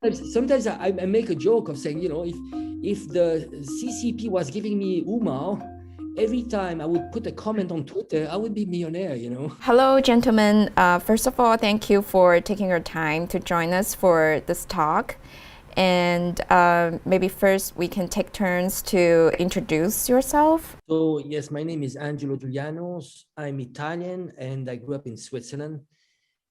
Sometimes I make a joke of saying, if the CCP was giving me Umar, every time I would put a comment on Twitter, I would be millionaire. Hello, gentlemen. First of all, thank you for taking your time to join us for this talk. And maybe first we can take turns to introduce yourself. So yes, my name is Angelo Giulianos. I'm Italian and I grew up in Switzerland.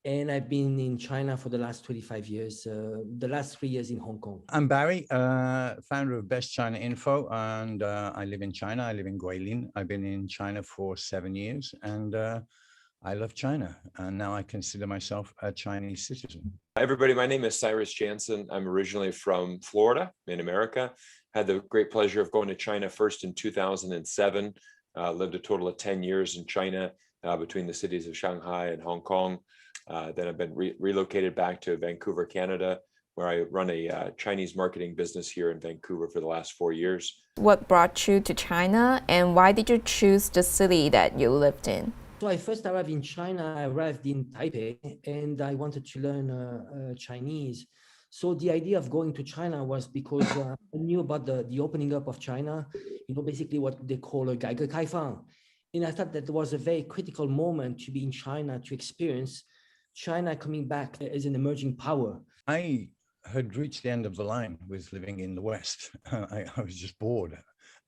And I've been in China for the last 25 years, the last 3 years in Hong Kong. I'm Barry, founder of Best China Info, and I live in China. I live in Guilin. I've been in China for 7 years, and I love China. And now I consider myself a Chinese citizen. Hi, everybody. My name is Cyrus Janssen. I'm originally from Florida in America. Had the great pleasure of going to China first in 2007. Lived a total of 10 years in China between the cities of Shanghai and Hong Kong. Then I've been relocated back to Vancouver, Canada, where I run a Chinese marketing business here in Vancouver for the last 4 years. What brought you to China, and why did you choose the city that you lived in? So I first arrived in China. I arrived in Taipei, and I wanted to learn Chinese. So the idea of going to China was because I knew about the opening up of China, basically what they call a 改革开放. And I thought that was a very critical moment to be in China, to experience China coming back as an emerging power. I had reached the end of the line with living in the West. I was just bored.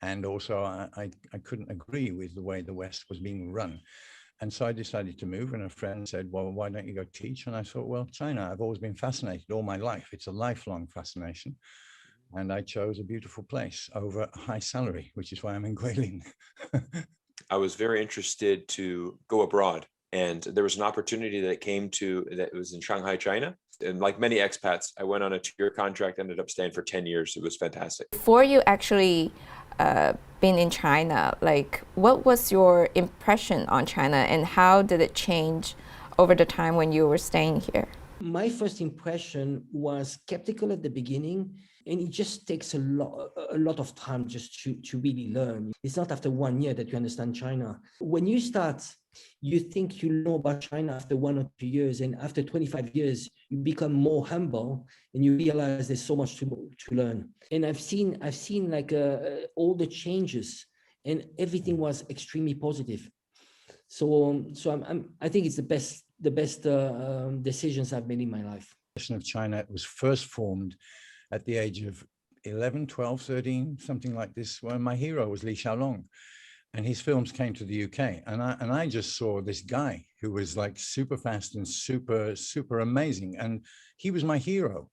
And also I couldn't agree with the way the West was being run. And so I decided to move, and a friend said, well, why don't you go teach? And I thought, well, China, I've always been fascinated all my life. It's a lifelong fascination. And I chose a beautiful place over a high salary, which is why I'm in Guilin. I was very interested to go abroad. And there was an opportunity that was in Shanghai, China. And like many expats, I went on a 2-year contract, ended up staying for 10 years. It was fantastic. Before you actually been in China, what was your impression on China, and how did it change over the time when you were staying here? My first impression was skeptical at the beginning, and it just takes a lot of time just to really learn. It's not after 1 year that you understand China. When you start, you think you know about China after 1 or 2 years, and after 25 years, you become more humble and you realize there's so much to learn. And I've seen all the changes, and everything was extremely positive. So I think it's the best decisions I've made in my life. Of China was first formed at the age of 11, 12, 13, something like this, when my hero was Li Xiaolong. And his films came to the UK, and I just saw this guy who was like super fast and super amazing, and he was my hero.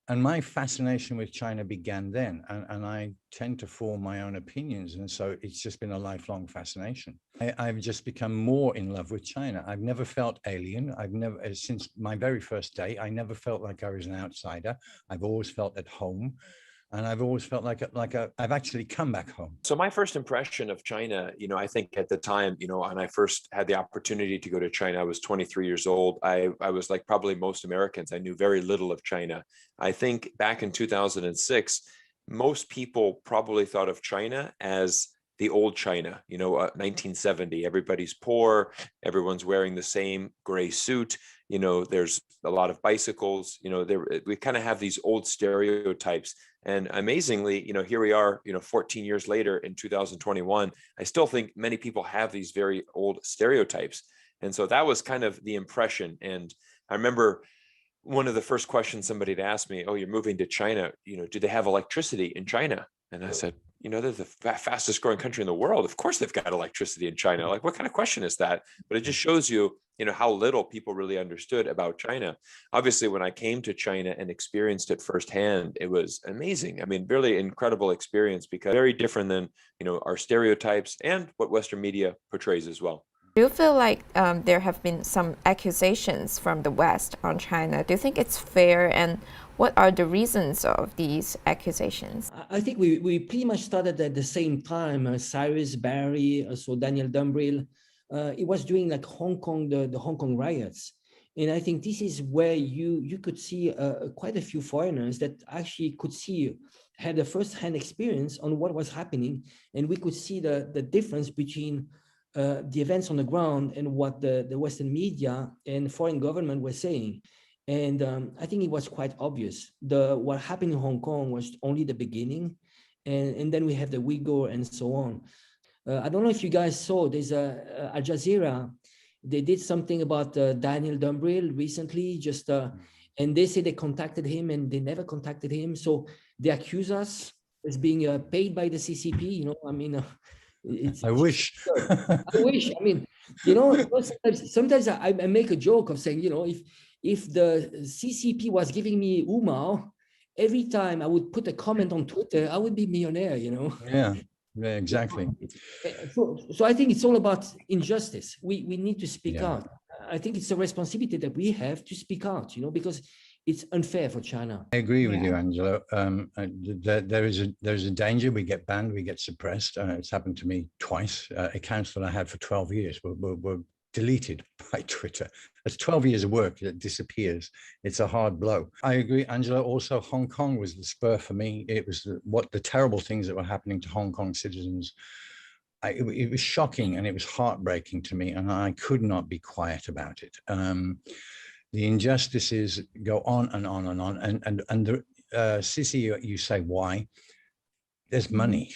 And my fascination with China began then, and I tend to form my own opinions, and so it's just been a lifelong fascination. I've just become more in love with China. I've never felt alien. Since my very first day, I never felt like I was an outsider. I've always felt at home. And I've always felt like I've actually come back home. So my first impression of China, I think at the time, when I first had the opportunity to go to China, I was 23 years old. I was like probably most Americans. I knew very little of China. I think back in 2006, most people probably thought of China as the old China, 1970, everybody's poor, everyone's wearing the same gray suit, there's a lot of bicycles, we kind of have these old stereotypes. And amazingly, here we are, 14 years later in 2021, I still think many people have these very old stereotypes. And so that was kind of the impression. And I remember one of the first questions somebody had asked me, oh, you're moving to China, do they have electricity in China? And I said, they're the fastest growing country in the world. Of course, they've got electricity in China. Like, what kind of question is that? But it just shows you, how little people really understood about China. Obviously, when I came to China and experienced it firsthand, it was amazing. I mean, really incredible experience, because very different than, our stereotypes and what Western media portrays as well. Do you feel like there have been some accusations from the West on China? Do you think it's fair, and what are the reasons of these accusations? I think we pretty much started at the same time. Cyrus, Barrie, so Daniel Dumbril. It was during like Hong Kong, the Hong Kong riots. And I think this is where you could see quite a few foreigners that actually had a first-hand experience on what was happening. And we could see the difference between the events on the ground and what the Western media and foreign government were saying. And I think it was quite obvious. What happened in Hong Kong was only the beginning. And then we have the Uyghur and so on. I don't know if you guys saw, there's Al Jazeera, they did something about Daniel Dumbril recently, and they say they contacted him and they never contacted him. So they accuse us as being paid by the CCP, you know, I mean, I wish. I wish, I mean, sometimes I make a joke of saying, you know, if the CCP was giving me Umar, every time I would put a comment on Twitter, I would be millionaire, you know? Yeah, exactly. So I think it's all about injustice. We need to speak out. I think it's a responsibility that we have to speak out, you know, because it's unfair for China. I agree with you, Angelo. There is a danger we get banned, we get suppressed. It's happened to me twice. Accounts that I had for 12 years were deleted by Twitter. That's 12 years of work that disappears. It's a hard blow. I agree, Angela. Also, Hong Kong was the spur for me. It was the terrible things that were happening to Hong Kong citizens. It was shocking and it was heartbreaking to me, and I could not be quiet about it. The injustices go on and on and on. And the Sissy, you say why? There's money.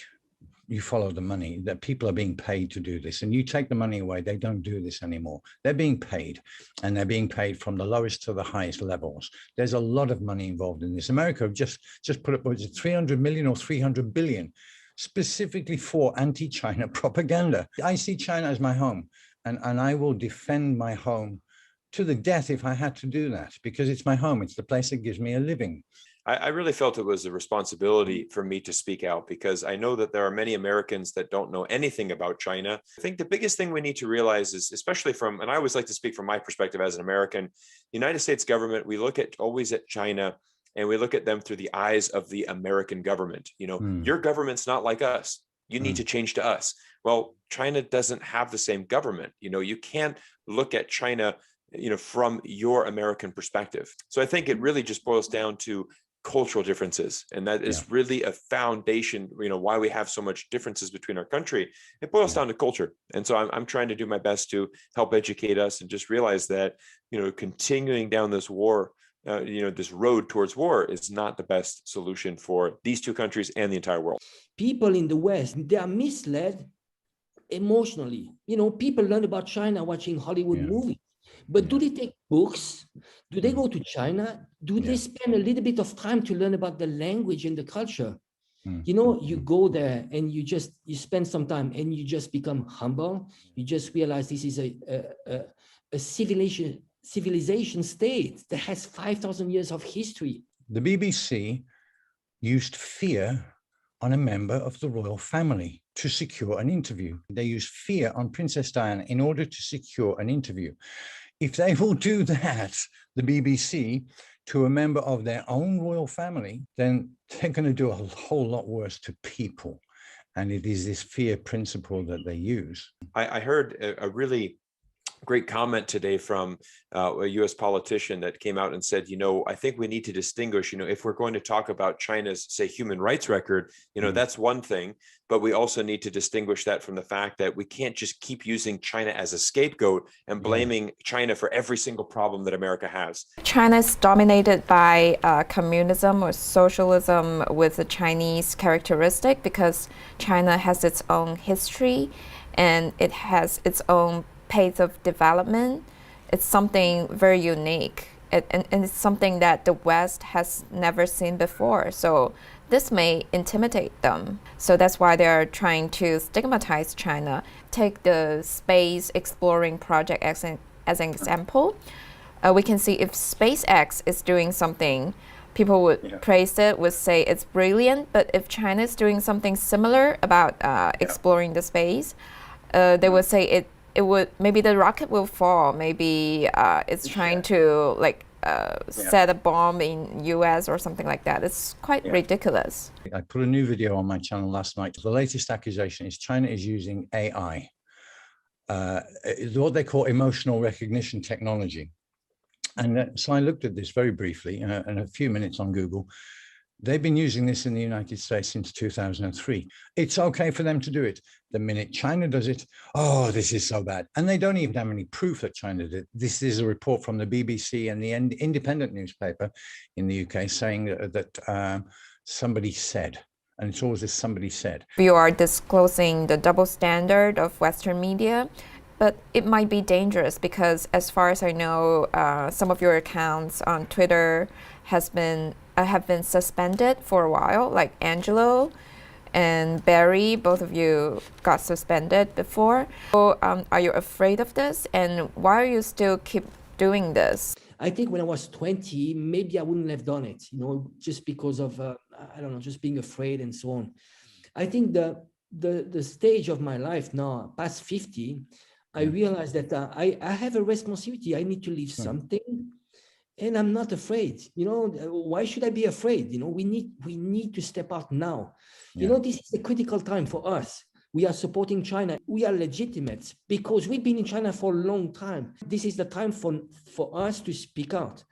You follow the money, that people are being paid to do this, and you take the money away, they don't do this anymore. They're being paid, and they're being paid from the lowest to the highest levels. There's a lot of money involved in this. America just put up, was it 300 million or 300 billion specifically for anti-China propaganda. I see China as my home, and I will defend my home to the death if I had to do that, because it's my home. It's the place that gives me a living. I really felt it was a responsibility for me to speak out, because I know that there are many Americans that don't know anything about China. I think the biggest thing we need to realize is, especially from, and I always like to speak from my perspective as an American, United States government, we look at always at China and we look at them through the eyes of the American government. You know, your government's not like us. You need to change to us. Well, China doesn't have the same government. You know, you can't look at China, you know, from your American perspective. So I think it really just boils down to cultural differences, and that is really a foundation, you know, why we have so much differences between our country. It boils down to culture. And so I'm trying to do my best to help educate us and just realize that, you know, continuing down this war, you know, this road towards war is not the best solution for these two countries and the entire world. People in the West, they are misled emotionally. You know, people learn about China watching Hollywood movies. But do they take books? Do they go to China? Do they spend a little bit of time to learn about the language and the culture? You know, you go there and you spend some time and you just become humble. You just realize this is a civilization state that has 5,000 years of history. The BBC used fear on a member of the royal family to secure an interview. They used fear on Princess Diana in order to secure an interview. If they will do that, the BBC, to a member of their own royal family, then they're going to do a whole lot worse to people. And it is this fear principle that they use. I heard a really great comment today from a US politician that came out and said, you know, I think we need to distinguish, you know, if we're going to talk about China's, say, human rights record, you know, that's one thing, but we also need to distinguish that from the fact that we can't just keep using China as a scapegoat and blaming China for every single problem that America has. China is dominated by communism or socialism with a Chinese characteristic, because China has its own history and it has its own pace of development. It's something very unique, and it's something that the West has never seen before. So this may intimidate them. So that's why they're trying to stigmatize China. Take the space exploring project as an example. We can see if SpaceX is doing something, people would praise it, would say it's brilliant. But if China is doing something similar about exploring the space, they would say it would, maybe the rocket will fall, maybe it's trying to set a bomb in US or something like that. It's quite ridiculous. I put a new video on my channel last night. The latest accusation is China is using AI, what they call emotional recognition technology. And so I looked at this very briefly in a few minutes on Google. They've been using this in the United States since 2003. It's okay for them to do it. The minute China does it, oh, this is so bad. And they don't even have any proof that China did. This is a report from the BBC and the independent newspaper in the UK saying that somebody said, and it's always this somebody said. You are disclosing the double standard of Western media, but it might be dangerous because, as far as I know, some of your accounts on Twitter have been suspended for a while, like Angelo and Barrie, both of you got suspended before. So, are you afraid of this, and why are you still keep doing this? I think when I was 20, maybe I wouldn't have done it, just because of, I don't know, just being afraid and so on. I think the stage of my life now, past 50, I realized that I have a responsibility. I need to leave something, and I'm not afraid. Why should I be afraid? We need to step out now. This is a critical time for us. We are supporting China. We are legitimate because we've been in China for a long time. This is the time for us to speak out.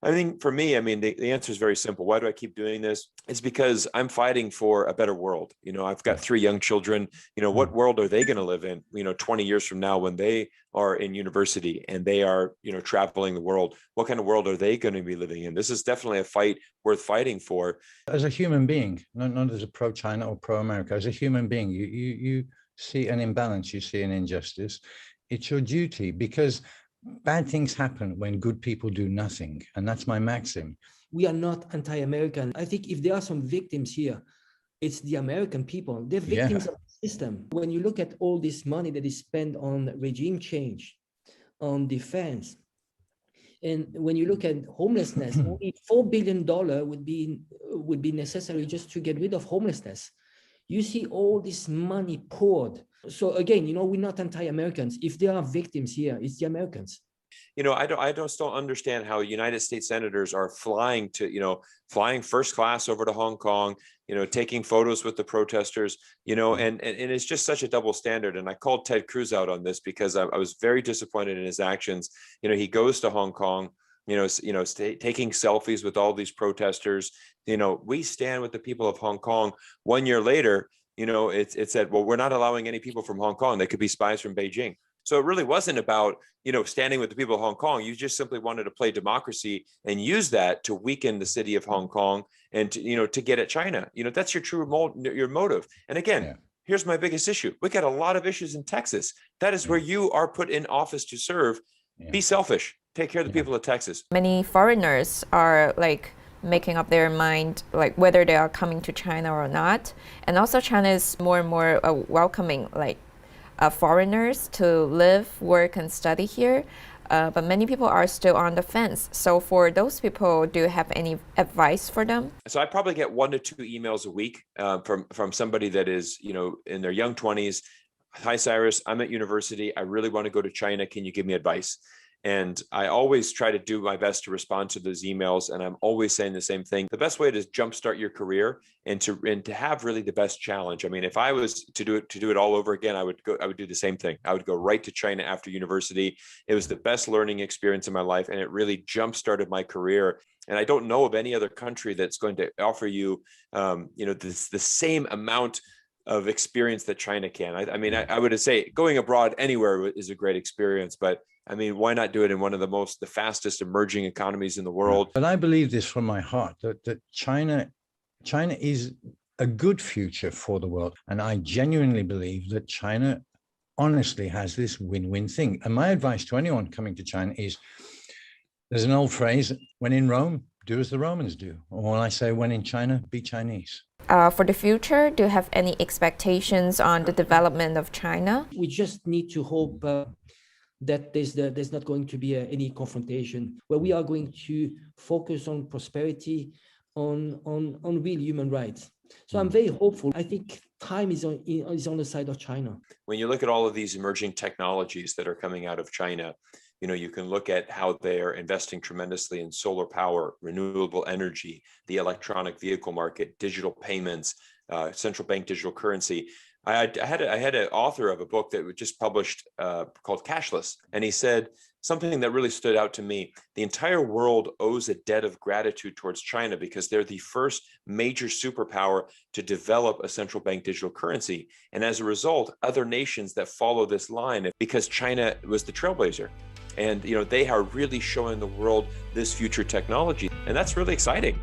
I think for me, the answer is very simple. Why do I keep doing this? It's because I'm fighting for a better world. I've got 3 young children. What world are they going to live in, 20 years from now when they are in university and they are, traveling the world? What kind of world are they going to be living in? This is definitely a fight worth fighting for. As a human being, not as a pro-China or pro-America, as a human being, you see an imbalance, you see an injustice. It's your duty, because bad things happen when good people do nothing. And that's my maxim. We are not anti-American. I think if there are some victims here, it's the American people. They're victims of the system. When you look at all this money that is spent on regime change, on defense, and when you look at homelessness, only $4 billion would be necessary just to get rid of homelessness. You see all this money poured. So again, we're not anti-Americans. If there are victims here, it's the Americans. I just don't understand how United States senators are flying first class over to Hong Kong, taking photos with the protesters, and it's just such a double standard. And I called Ted Cruz out on this because I was very disappointed in his actions. He goes to Hong Kong, taking selfies with all these protesters. We stand with the people of Hong Kong. 1 year later, it said, well, we're not allowing any people from Hong Kong. They could be spies from Beijing. So it really wasn't about, standing with the people of Hong Kong. You just simply wanted to play democracy and use that to weaken the city of Hong Kong and to get at China. That's your motive. And again, here's my biggest issue. We got a lot of issues in Texas. That is where you are put in office to serve. Be selfish. Take care of the people of Texas. Many foreigners are making up their mind whether they are coming to China or not. And also China is more and more welcoming foreigners to live, work, and study here. But many people are still on the fence. So for those people, do you have any advice for them? So I probably get 1 to 2 emails a week from somebody that is, in their young 20s. Hi, Cyrus, I'm at university. I really want to go to China. Can you give me advice? And I always try to do my best to respond to those emails. And I'm always saying the same thing. The best way to jumpstart your career and to have really the best challenge. If I was to do it all over again, I would do the same thing. I would go right to China after university. It was the best learning experience in my life. And it really jumpstarted my career. And I don't know of any other country that's going to offer you, the same amount of experience that China can. I would say going abroad anywhere is a great experience, but why not do it in one of the fastest emerging economies in the world? But I believe this from my heart, that China is a good future for the world. And I genuinely believe that China honestly has this win-win thing. And my advice to anyone coming to China is, there's an old phrase, when in Rome, do as the Romans do. Or when I say, when in China, be Chinese. For the future, do you have any expectations on the development of China? We just need to hope that there's not going to be any confrontation, where we are going to focus on prosperity, on real human rights. So I'm very hopeful. I think time is on the side of China. When you look at all of these emerging technologies that are coming out of China, you can look at how they're investing tremendously in solar power, renewable energy, the electronic vehicle market, digital payments, central bank digital currency. I had an author of a book that was just published called Cashless. And he said, something that really stood out to me. The entire world owes a debt of gratitude towards China because they're the first major superpower to develop a central bank digital currency. And as a result, other nations that follow this line, because China was the trailblazer. And they are really showing the world this future technology. And that's really exciting.